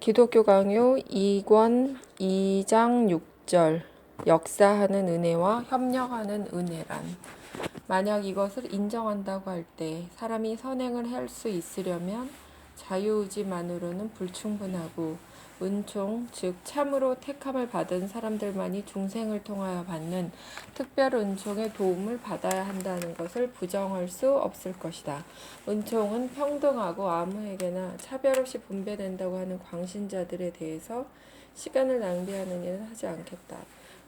기독교 강요 2권 2장 6절 역사하는 은혜와 협력하는 은혜란 만약 이것을 인정한다고 할 때 사람이 선행을 할 수 있으려면 자유의지만으로는 불충분하고 은총, 즉 참으로 택함을 받은 사람들만이 중생을 통하여 받는 특별 은총의 도움을 받아야 한다는 것을 부정할 수 없을 것이다. 은총은 평등하고 아무에게나 차별 없이 분배된다고 하는 광신자들에 대해서 시간을 낭비하는 일은 하지 않겠다.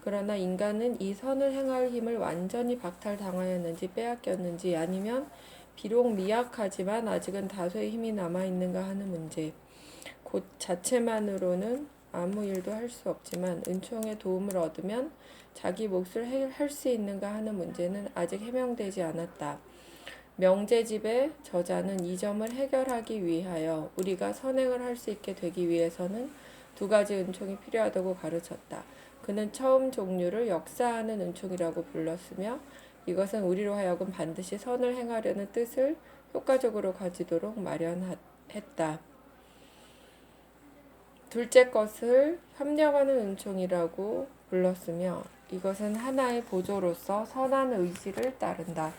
그러나 인간은 이 선을 행할 힘을 완전히 박탈당하였는지 빼앗겼는지 아니면 비록 미약하지만 아직은 다소의 힘이 남아있는가 하는 문제, 곧 자체만으로는 아무 일도 할 수 없지만 은총의 도움을 얻으면 자기 몫을 할 수 있는가 하는 문제는 아직 해명되지 않았다. 명제집의 저자는 이 점을 해결하기 위하여 우리가 선행을 할 수 있게 되기 위해서는 두 가지 은총이 필요하다고 가르쳤다. 그는 처음 종류를 역사하는 은총이라고 불렀으며 이것은 우리로 하여금 반드시 선을 행하려는 뜻을 효과적으로 가지도록 마련했다. 둘째 것을 협력하는 은총이라고 불렀으며 이것은 하나의 보조로서 선한 의지를 따른다.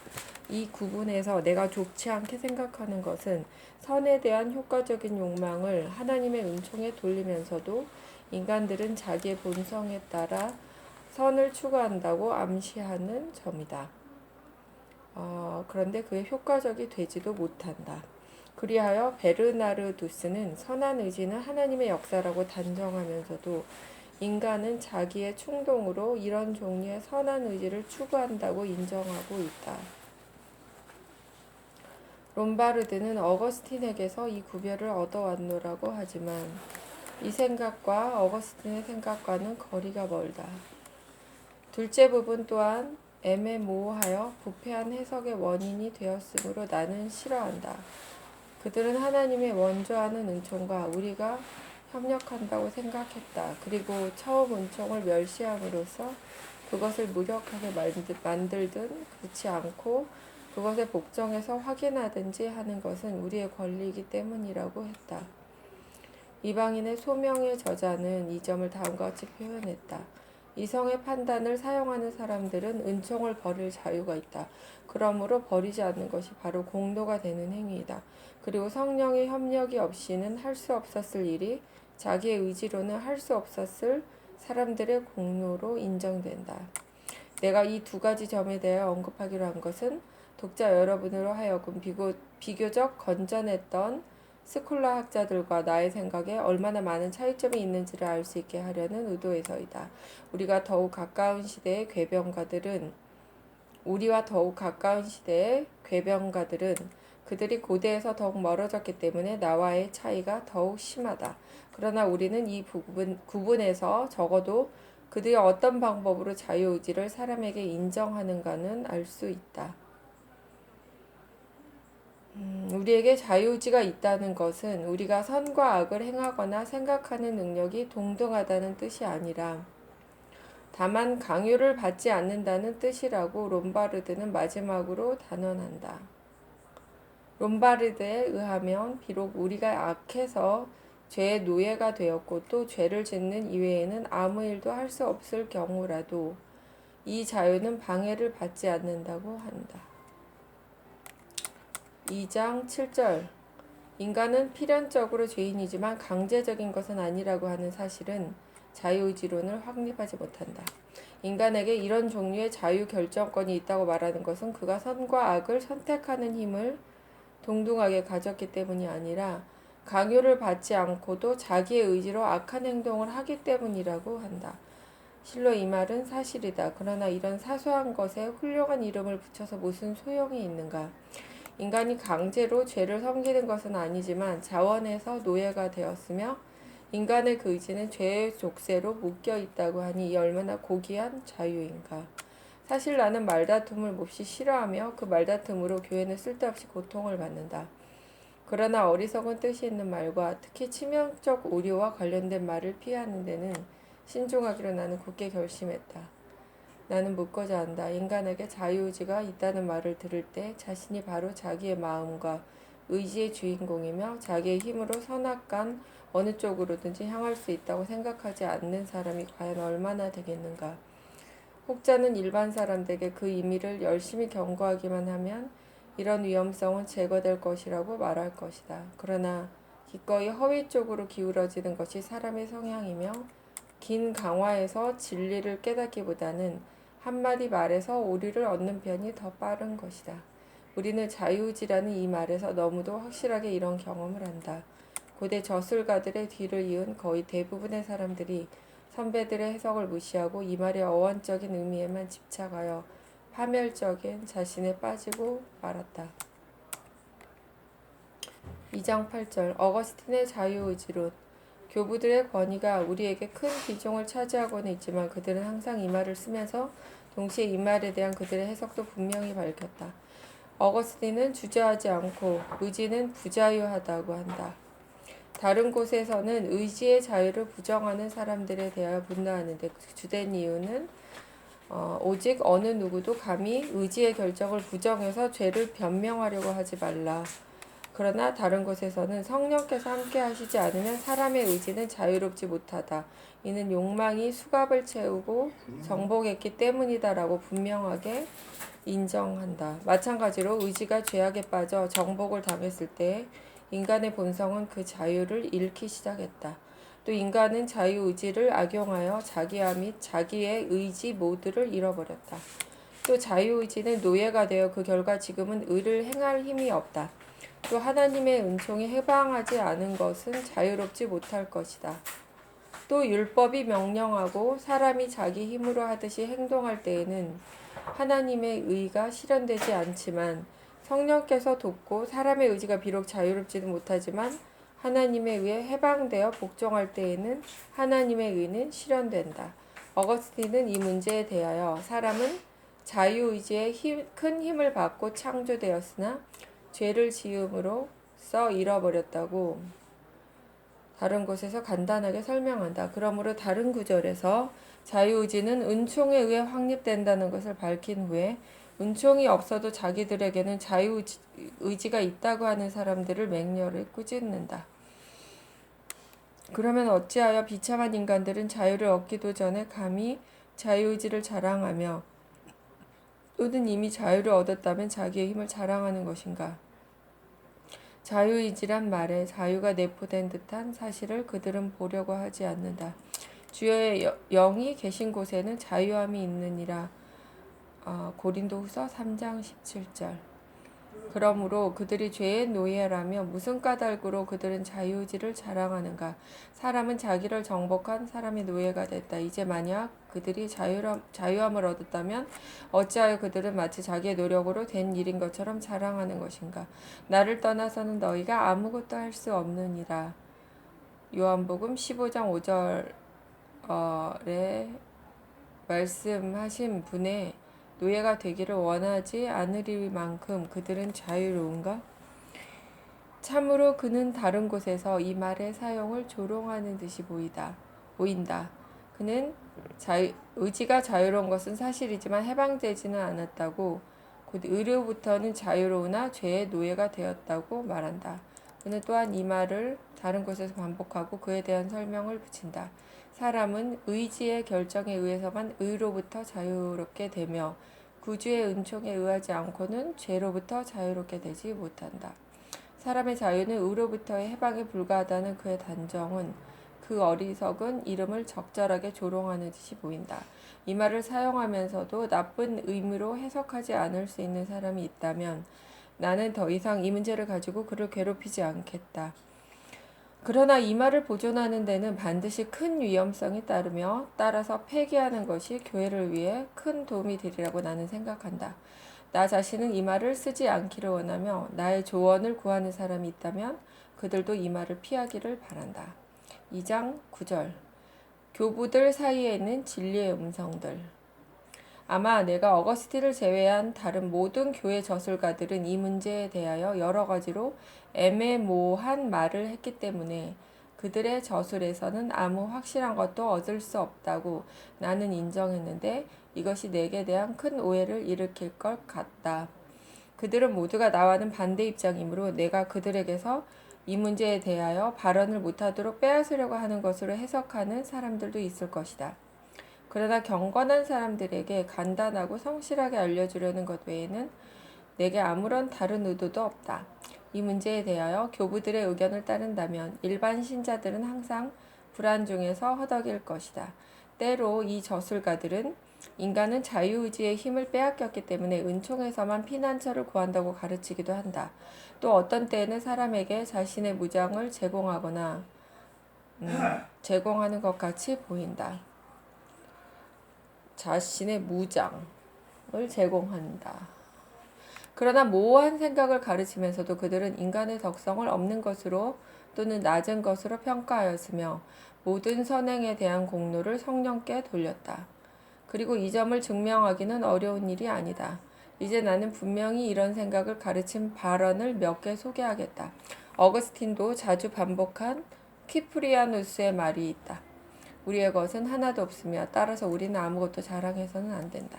이 구분에서 내가 좋지 않게 생각하는 것은 선에 대한 효과적인 욕망을 하나님의 은총에 돌리면서도 인간들은 자기의 본성에 따라 선을 추구한다고 암시하는 점이다. 그런데 그게 효과적이 되지도 못한다. 그리하여 베르나르두스는 선한 의지는 하나님의 역사라고 단정하면서도 인간은 자기의 충동으로 이런 종류의 선한 의지를 추구한다고 인정하고 있다. 롬바르드는 어거스틴에게서 이 구별을 얻어왔노라고 하지만 이 생각과 어거스틴의 생각과는 거리가 멀다. 둘째 부분 또한 애매모호하여 부패한 해석의 원인이 되었으므로 나는 싫어한다. 그들은 하나님의 원조하는 은총과 우리가 협력한다고 생각했다. 그리고 처음 은총을 멸시함으로써 그것을 무력하게 만들든 그렇지 않고 그것에 복종해서 확인하든지 하는 것은 우리의 권리이기 때문이라고 했다. 이방인의 소명의 저자는 이 점을 다음과 같이 표현했다. 이성의 판단을 사용하는 사람들은 은총을 버릴 자유가 있다. 그러므로 버리지 않는 것이 바로 공로가 되는 행위이다. 그리고 성령의 협력이 없이는 할 수 없었을 일이 자기의 의지로는 할 수 없었을 사람들의 공로로 인정된다. 내가 이 두 가지 점에 대해 언급하기로 한 것은 독자 여러분으로 하여금 비교적 건전했던 스콜라 학자들과 나의 생각에 얼마나 많은 차이점이 있는지를 알 수 있게 하려는 의도에서이다. 우리와 더욱 가까운 시대의 궤변가들은 그들이 고대에서 더욱 멀어졌기 때문에 나와의 차이가 더욱 심하다. 그러나 우리는 이 구분에서 적어도 그들이 어떤 방법으로 자유의지를 사람에게 인정하는가는 알 수 있다. 우리에게 자유의지가 있다는 것은 우리가 선과 악을 행하거나 생각하는 능력이 동등하다는 뜻이 아니라 다만 강요를 받지 않는다는 뜻이라고 롬바르드는 마지막으로 단언한다. 롬바르드에 의하면 비록 우리가 악해서 죄의 노예가 되었고 또 죄를 짓는 이외에는 아무 일도 할 수 없을 경우라도 이 자유는 방해를 받지 않는다고 한다. 2장 7절 인간은 필연적으로 죄인이지만 강제적인 것은 아니라고 하는 사실은 자유의지론을 확립하지 못한다. 인간에게 이런 종류의 자유 결정권이 있다고 말하는 것은 그가 선과 악을 선택하는 힘을 동등하게 가졌기 때문이 아니라 강요를 받지 않고도 자기의 의지로 악한 행동을 하기 때문이라고 한다. 실로 이 말은 사실이다. 그러나 이런 사소한 것에 훌륭한 이름을 붙여서 무슨 소용이 있는가? 인간이 강제로 죄를 섬기는 것은 아니지만 자원에서 노예가 되었으며 인간의 그 의지는 죄의 족쇄로 묶여 있다고 하니 이 얼마나 고귀한 자유인가. 사실 나는 말다툼을 몹시 싫어하며 그 말다툼으로 교회는 쓸데없이 고통을 받는다. 그러나 어리석은 뜻이 있는 말과 특히 치명적 오류와 관련된 말을 피하는 데는 신중하기로 나는 굳게 결심했다. 나는 묻고자 한다. 인간에게 자유의지가 있다는 말을 들을 때 자신이 바로 자기의 마음과 의지의 주인공이며 자기의 힘으로 선악간 어느 쪽으로든지 향할 수 있다고 생각하지 않는 사람이 과연 얼마나 되겠는가. 혹자는 일반 사람들에게 그 임의를 열심히 경고하기만 하면 이런 위험성은 제거될 것이라고 말할 것이다. 그러나 기꺼이 허위 쪽으로 기울어지는 것이 사람의 성향이며 긴 강화에서 진리를 깨닫기보다는 한마디 말에서 오리를 얻는 편이 더 빠른 것이다. 우리는 자유의지라는 이 말에서 너무도 확실하게 이런 경험을 한다. 고대 저술가들의 뒤를 이은 거의 대부분의 사람들이 선배들의 해석을 무시하고 이 말의 어원적인 의미에만 집착하여 파멸적인 자신에 빠지고 말았다. 2장 8절 어거스틴의 자유의지론 교부들의 권위가 우리에게 큰 비중을 차지하고는 있지만 그들은 항상 이 말을 쓰면서 동시에 이 말에 대한 그들의 해석도 분명히 밝혔다. 어거스틴은 주저하지 않고 의지는 부자유하다고 한다. 다른 곳에서는 의지의 자유를 부정하는 사람들에 대하여 분노하는데 그 주된 이유는 오직 어느 누구도 감히 의지의 결정을 부정해서 죄를 변명하려고 하지 말라. 그러나 다른 곳에서는 성령께서 함께 하시지 않으면 사람의 의지는 자유롭지 못하다. 이는 욕망이 수갑을 채우고 정복했기 때문이다라고 분명하게 인정한다. 마찬가지로 의지가 죄악에 빠져 정복을 당했을 때 인간의 본성은 그 자유를 잃기 시작했다. 또 인간은 자유의지를 악용하여 자기와 및 자기의 의지 모두를 잃어버렸다. 또 자유의지는 노예가 되어 그 결과 지금은 의를 행할 힘이 없다. 또 하나님의 은총이 해방하지 않은 것은 자유롭지 못할 것이다. 또 율법이 명령하고 사람이 자기 힘으로 하듯이 행동할 때에는 하나님의 의가 실현되지 않지만 성령께서 돕고 사람의 의지가 비록 자유롭지는 못하지만 하나님의 의에 해방되어 복종할 때에는 하나님의 의는 실현된다. 어거스틴은 이 문제에 대하여 사람은 자유의지에 큰 힘을 받고 창조되었으나 죄를 지음으로써 잃어버렸다고 다른 곳에서 간단하게 설명한다. 그러므로 다른 구절에서 자유의지는 은총에 의해 확립된다는 것을 밝힌 후에 은총이 없어도 자기들에게는 자유의지가 있다고 하는 사람들을 맹렬히 꾸짖는다. 그러면 어찌하여 비참한 인간들은 자유를 얻기도 전에 감히 자유의지를 자랑하며 또는 이미 자유를 얻었다면 자기의 힘을 자랑하는 것인가? 자유의지란 말에 자유가 내포된 듯한 사실을 그들은 보려고 하지 않는다. 주의 영이 계신 곳에는 자유함이 있느니라. 고린도후서 3장 17절. 그러므로 그들이 죄의 노예라며 무슨 까닭으로 그들은 자유의지를 자랑하는가? 사람은 자기를 정복한 사람의 노예가 됐다. 이제 만약 그들이 자유함을 얻었다면 어찌하여 그들은 마치 자기의 노력으로 된 일인 것처럼 자랑하는 것인가? 나를 떠나서는 너희가 아무것도 할 수 없느니라. 요한복음 15장 5절에 말씀하신 분의 노예가 되기를 원하지 않으리만큼 그들은 자유로운가? 참으로 그는 다른 곳에서 이 말의 사용을 조롱하는 듯이 보인다. 그는 의지가 자유로운 것은 사실이지만 해방되지는 않았다고, 곧 의로부터는 자유로우나 죄의 노예가 되었다고 말한다. 그는 또한 이 말을 다른 곳에서 반복하고 그에 대한 설명을 붙인다. 사람은 의지의 결정에 의해서만 의로부터 자유롭게 되며 구주의 은총에 의하지 않고는 죄로부터 자유롭게 되지 못한다. 사람의 자유는 의로부터의 해방에 불과하다는 그의 단정은 그 어리석은 이름을 적절하게 조롱하는 듯이 보인다. 이 말을 사용하면서도 나쁜 의미로 해석하지 않을 수 있는 사람이 있다면 나는 더 이상 이 문제를 가지고 그를 괴롭히지 않겠다. 그러나 이 말을 보존하는 데는 반드시 큰 위험성이 따르며 따라서 폐기하는 것이 교회를 위해 큰 도움이 되리라고 나는 생각한다. 나 자신은 이 말을 쓰지 않기를 원하며 나의 조언을 구하는 사람이 있다면 그들도 이 말을 피하기를 바란다. 2장 9절 교부들 사이에는 진리의 음성들. 아마 내가 어거스틴을 제외한 다른 모든 교회 저술가들은 이 문제에 대하여 여러 가지로 애매모호한 말을 했기 때문에 그들의 저술에서는 아무 확실한 것도 얻을 수 없다고 나는 인정했는데 이것이 내게 대한 큰 오해를 일으킬 것 같다. 그들은 모두가 나와는 반대 입장이므로 내가 그들에게서 이 문제에 대하여 발언을 못하도록 빼앗으려고 하는 것으로 해석하는 사람들도 있을 것이다. 그러나 경건한 사람들에게 간단하고 성실하게 알려주려는 것 외에는 내게 아무런 다른 의도도 없다. 이 문제에 대하여 교부들의 의견을 따른다면 일반 신자들은 항상 불안 중에서 허덕일 것이다. 때로 이 저술가들은 인간은 자유의지의 힘을 빼앗겼기 때문에 은총에서만 피난처를 구한다고 가르치기도 한다. 또 어떤 때에는 사람에게 자신의 무장을 제공하는 것 같이 보인다. 자신의 무장을 제공한다. 그러나 모호한 생각을 가르치면서도 그들은 인간의 덕성을 없는 것으로 또는 낮은 것으로 평가하였으며 모든 선행에 대한 공로를 성령께 돌렸다. 그리고 이 점을 증명하기는 어려운 일이 아니다. 이제 나는 분명히 이런 생각을 가르친 발언을 몇 개 소개하겠다. 어거스틴도 자주 반복한 키프리아누스의 말이 있다. 우리의 것은 하나도 없으며 따라서 우리는 아무것도 자랑해서는 안 된다.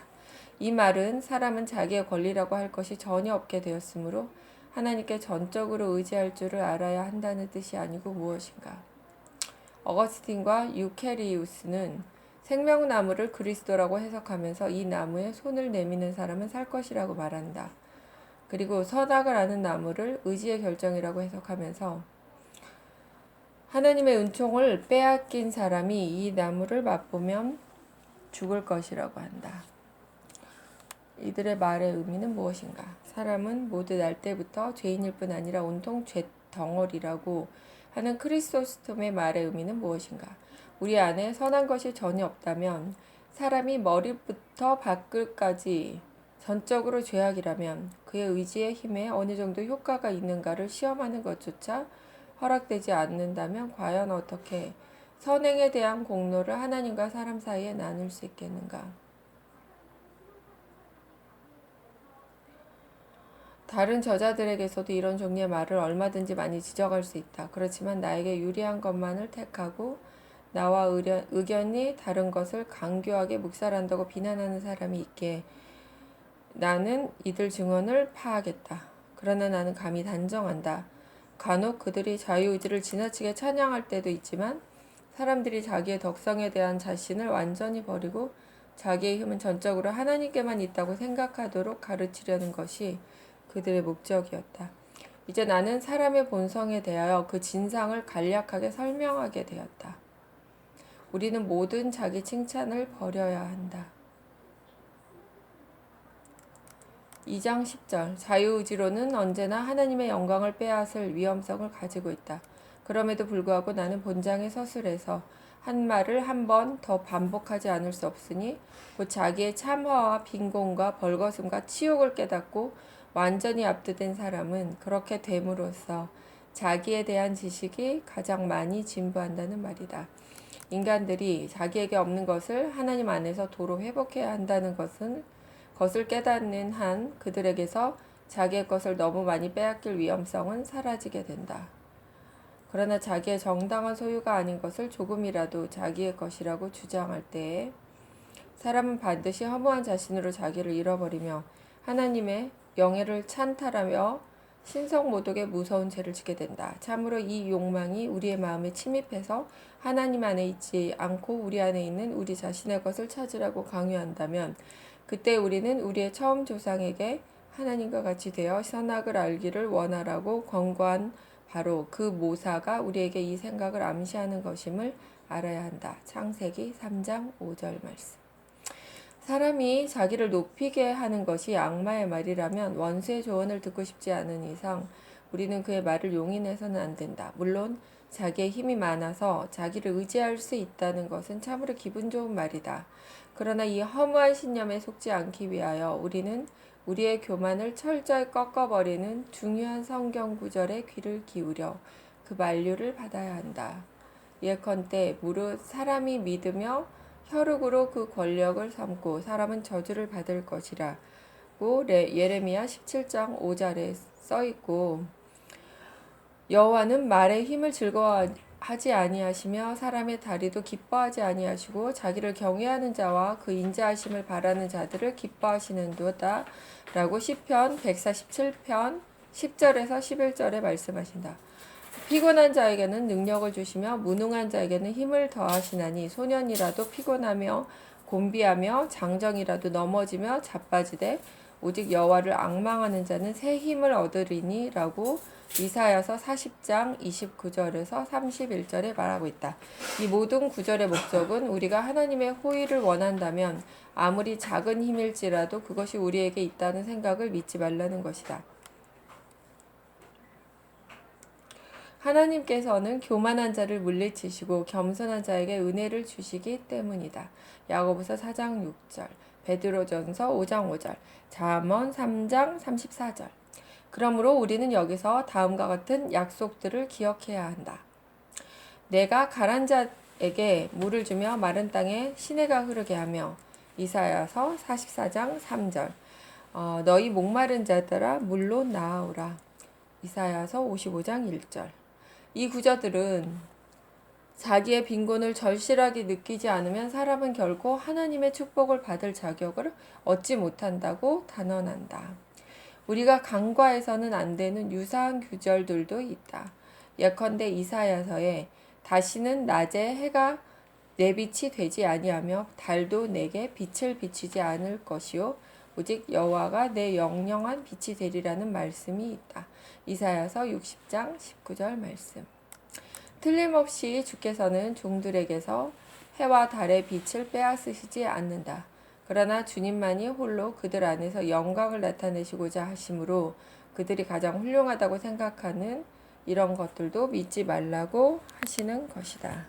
이 말은 사람은 자기의 권리라고 할 것이 전혀 없게 되었으므로 하나님께 전적으로 의지할 줄을 알아야 한다는 뜻이 아니고 무엇인가. 어거스틴과 유케리우스는 생명나무를 그리스도라고 해석하면서 이 나무에 손을 내미는 사람은 살 것이라고 말한다. 그리고 선악을 아는 나무를 의지의 결정이라고 해석하면서 하나님의 은총을 빼앗긴 사람이 이 나무를 맛보면 죽을 것이라고 한다. 이들의 말의 의미는 무엇인가? 사람은 모두 날 때부터 죄인일 뿐 아니라 온통 죄덩어리라고 하는 크리소스톰의 말의 의미는 무엇인가? 우리 안에 선한 것이 전혀 없다면 사람이 머리부터 발끝까지 전적으로 죄악이라면 그의 의지의 힘에 어느 정도 효과가 있는가를 시험하는 것조차 허락되지 않는다면 과연 어떻게 선행에 대한 공로를 하나님과 사람 사이에 나눌 수 있겠는가? 다른 저자들에게서도 이런 종류의 말을 얼마든지 많이 지적할 수 있다. 그렇지만 나에게 유리한 것만을 택하고 나와 의견이 다른 것을 강교하게 묵살한다고 비난하는 사람이 있기에 나는 이들 증언을 파하겠다. 그러나 나는 감히 단정한다. 간혹 그들이 자유의지를 지나치게 찬양할 때도 있지만 사람들이 자기의 덕성에 대한 자신을 완전히 버리고 자기의 힘은 전적으로 하나님께만 있다고 생각하도록 가르치려는 것이 그들의 목적이었다. 이제 나는 사람의 본성에 대하여 그 진상을 간략하게 설명하게 되었다. 우리는 모든 자기 칭찬을 버려야 한다. 2장 10절 자유의지로는 언제나 하나님의 영광을 빼앗을 위험성을 가지고 있다. 그럼에도 불구하고 나는 본장의 서술에서 한 말을 한 번 더 반복하지 않을 수 없으니 곧 자기의 참화와 빈곤과 벌거슴과 치욕을 깨닫고 완전히 압도된 사람은 그렇게 됨으로써 자기에 대한 지식이 가장 많이 진부한다는 말이다. 인간들이 자기에게 없는 것을 하나님 안에서 도로 회복해야 한다는 것을 깨닫는 한 그들에게서 자기의 것을 너무 많이 빼앗길 위험성은 사라지게 된다. 그러나 자기의 정당한 소유가 아닌 것을 조금이라도 자기의 것이라고 주장할 때에 사람은 반드시 허무한 자신으로 자기를 잃어버리며 하나님의 영예를 찬탈하며 신성모독의 무서운 죄를 짓게 된다. 참으로 이 욕망이 우리의 마음에 침입해서 하나님 안에 있지 않고 우리 안에 있는 우리 자신의 것을 찾으라고 강요한다면 그때 우리는 우리의 처음 조상에게 하나님과 같이 되어 선악을 알기를 원하라고 권고한 바로 그 모사가 우리에게 이 생각을 암시하는 것임을 알아야 한다. 창세기 3장 5절 말씀. 사람이 자기를 높이게 하는 것이 악마의 말이라면 원수의 조언을 듣고 싶지 않은 이상 우리는 그의 말을 용인해서는 안 된다. 물론 자기의 힘이 많아서 자기를 의지할 수 있다는 것은 참으로 기분 좋은 말이다. 그러나 이 허무한 신념에 속지 않기 위하여 우리는 우리의 교만을 철저히 꺾어버리는 중요한 성경 구절에 귀를 기울여 그 만류를 받아야 한다. 예컨대 무릇 사람이 믿으며 혈육으로 그 권력을 삼고 사람은 저주를 받을 것이라고 예레미야 17장 5절에 써있고 여호와는 말의 힘을 즐거워하지 하지 아니하시며 사람의 다리도 기뻐하지 아니하시고 자기를 경외하는 자와 그 인자하심을 바라는 자들을 기뻐하시는도다 라고 시편 147편 10절에서 11절에 말씀하신다. 피곤한 자에게는 능력을 주시며 무능한 자에게는 힘을 더하시나니 소년이라도 피곤하며 곤비하며 장정이라도 넘어지며 자빠지되 오직 여호와를 앙망하는 자는 새 힘을 얻으리니 라고 이사야서 40장 29절에서 31절에 말하고 있다. 이 모든 구절의 목적은 우리가 하나님의 호의를 원한다면 아무리 작은 힘일지라도 그것이 우리에게 있다는 생각을 믿지 말라는 것이다. 하나님께서는 교만한 자를 물리치시고 겸손한 자에게 은혜를 주시기 때문이다. 야고보서 4장 6절, 베드로전서 5장 5절, 잠언 3장 34절. 그러므로 우리는 여기서 다음과 같은 약속들을 기억해야 한다. 내가 가란 자에게 물을 주며 마른 땅에 시내가 흐르게 하며 이사야서 44장 3절. 너희 목마른 자들아 물로 나아오라. 이사야서 55장 1절. 이 구절들은 자기의 빈곤을 절실하게 느끼지 않으면 사람은 결코 하나님의 축복을 받을 자격을 얻지 못한다고 단언한다. 우리가 간과해서는 안 되는 유사한 구절들도 있다. 예컨대 이사야서에 다시는 낮에 해가 내 빛이 되지 아니하며 달도 내게 빛을 비추지 않을 것이요 오직 여호와가 내 영영한 빛이 되리라는 말씀이 있다. 이사야서 60장 19절 말씀. 틀림없이 주께서는 종들에게서 해와 달의 빛을 빼앗으시지 않는다. 그러나 주님만이 홀로 그들 안에서 영광을 나타내시고자 하심으로 그들이 가장 훌륭하다고 생각하는 이런 것들도 믿지 말라고 하시는 것이다.